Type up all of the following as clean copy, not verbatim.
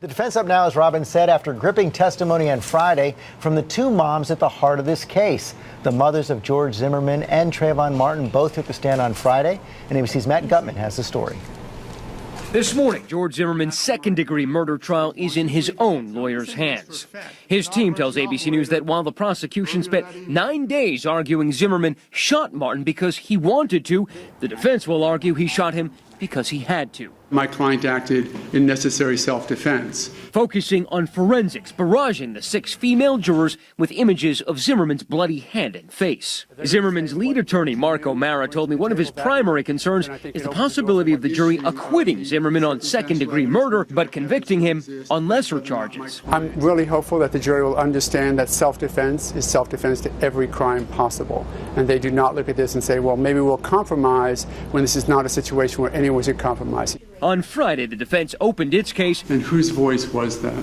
The defense up now, as Robin said, after gripping testimony on Friday from the two moms at the heart of this case. The mothers of George Zimmerman and Trayvon Martin both took the stand on Friday, and ABC's Matt Gutman has the story. This morning, George Zimmerman's second-degree murder trial is in his own lawyer's hands. His team tells ABC News that while the prosecution spent 9 days arguing Zimmerman shot Martin because he wanted to, the defense will argue he shot him because he had to. My client acted in necessary self-defense. Focusing on forensics, barraging the 6 female jurors with images of Zimmerman's bloody head and face. Zimmerman's lead attorney, Mark O'Mara, told me one of his primary concerns is the possibility of the jury acquitting Zimmerman on second-degree murder, but convicting him on lesser charges. I'm really hopeful that the jury will understand that self-defense is self-defense to every crime possible. And they do not look at this and say, well, maybe we'll compromise when this is not a situation where anyone should compromise. On Friday, the defense opened its case. And whose voice was that?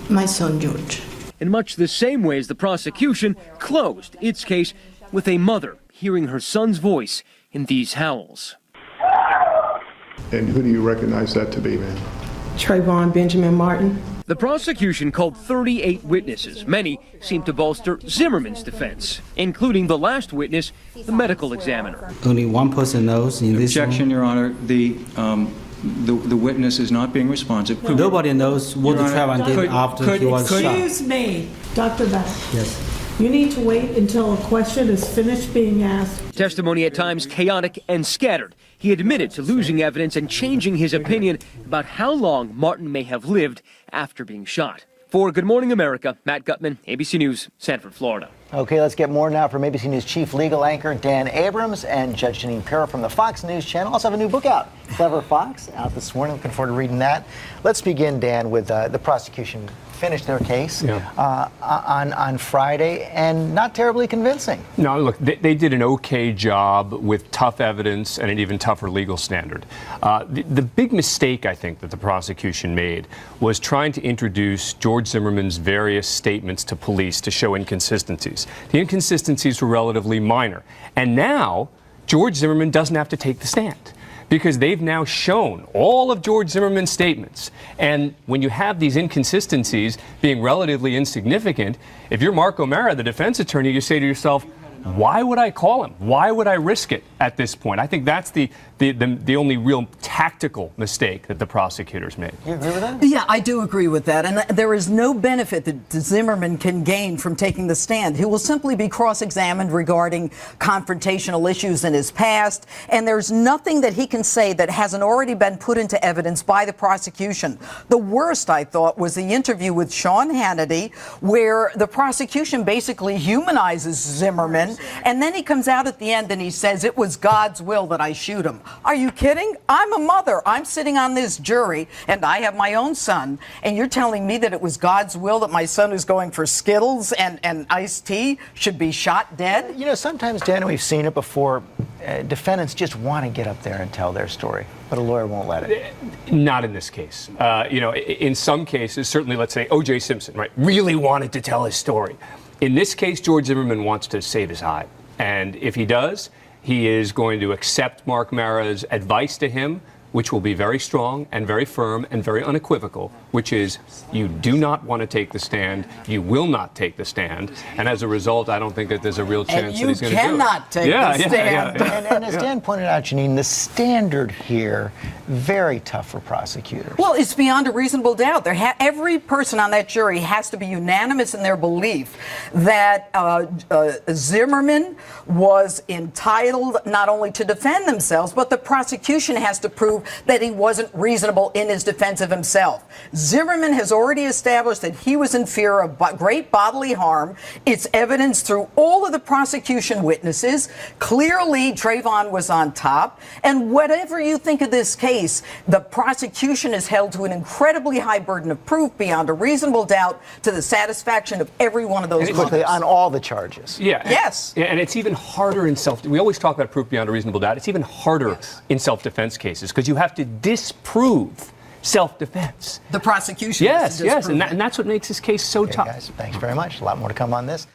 My son, George. In much the same way as the prosecution closed its case with a mother hearing her son's voice in these howls. And who do you recognize that to be, ma'am? Trayvon Benjamin Martin. The prosecution called 38 witnesses. Many seem to bolster Zimmerman's defense, including the last witness, the medical examiner. Only one person knows in this Objection, room. Your Honor. The witness is not being responsive. Nobody knows what the Trayvon did after he was shot. Excuse me, Dr. Beth. Yes. You need to wait until a question is finished being asked. Testimony at times chaotic and scattered. He admitted to losing evidence and changing his opinion about how long Martin may have lived after being shot. For Good Morning America, Matt Gutman, ABC News, Sanford, Florida. Okay, let's get more now from ABC News chief legal anchor Dan Abrams and Judge Janine Pirro from the Fox News channel. Also have a new book out, Clever Fox, out this morning. Looking forward to reading that. Let's begin, Dan, with the prosecution finished their case on Friday, and not terribly convincing. No, look, they did an okay job with tough evidence and an even tougher legal standard. The big mistake, I think, that the prosecution made was trying to introduce George Zimmerman's various statements to police to show inconsistencies. The inconsistencies were relatively minor. And now, George Zimmerman doesn't have to take the stand, because they've now shown all of George Zimmerman's statements. And when you have these inconsistencies being relatively insignificant, if you're Mark O'Mara, the defense attorney, you say to yourself, why would I call him? Why would I risk it at this point? I think that's the only real tactical mistake that the prosecutors made. You agree with that? Yeah, I do agree with that. And there is no benefit that Zimmerman can gain from taking the stand. He will simply be cross-examined regarding confrontational issues in his past. And there's nothing that he can say that hasn't already been put into evidence by the prosecution. The worst, I thought, was the interview with Sean Hannity, where the prosecution basically humanizes Zimmerman. And then he comes out at the end and he says, it was God's will that I shoot him. Are you kidding? I'm a mother. I'm sitting on this jury and I have my own son. And you're telling me that it was God's will that my son who's going for Skittles and iced tea should be shot dead? You know, sometimes, Dan, we've seen it before, defendants just want to get up there and tell their story, but a lawyer won't let it. Not in this case. In some cases, certainly, let's say O.J. Simpson, right, really wanted to tell his story. In this case, George Zimmerman wants to save his hide. And if he does, he is going to accept Mark O'Mara's advice to him, which will be very strong and very firm and very unequivocal, which is you do not want to take the stand, you will not take the stand, and as a result, I don't think that there's a real chance that he's going to do it. And you cannot take the stand. And as Dan pointed out, Janine, the standard here, very tough for prosecutors. Well, it's beyond a reasonable doubt. Every person on that jury has to be unanimous in their belief that Zimmerman was entitled not only to defend themselves, but the prosecution has to prove that he wasn't reasonable in his defense of himself. Zimmerman has already established that he was in fear of great bodily harm. It's evidenced through all of the prosecution witnesses. Clearly, Trayvon was on top. And whatever you think of this case, the prosecution is held to an incredibly high burden of proof beyond a reasonable doubt to the satisfaction of every one of those Quickly, on all the charges. Yeah. Yes. And it's even harder in we always talk about proof beyond a reasonable doubt. It's even harder in self-defense cases because you have to disprove self-defense. The prosecution. Yes. And that's what makes this case so tough. Guys, thanks very much. A lot more to come on this.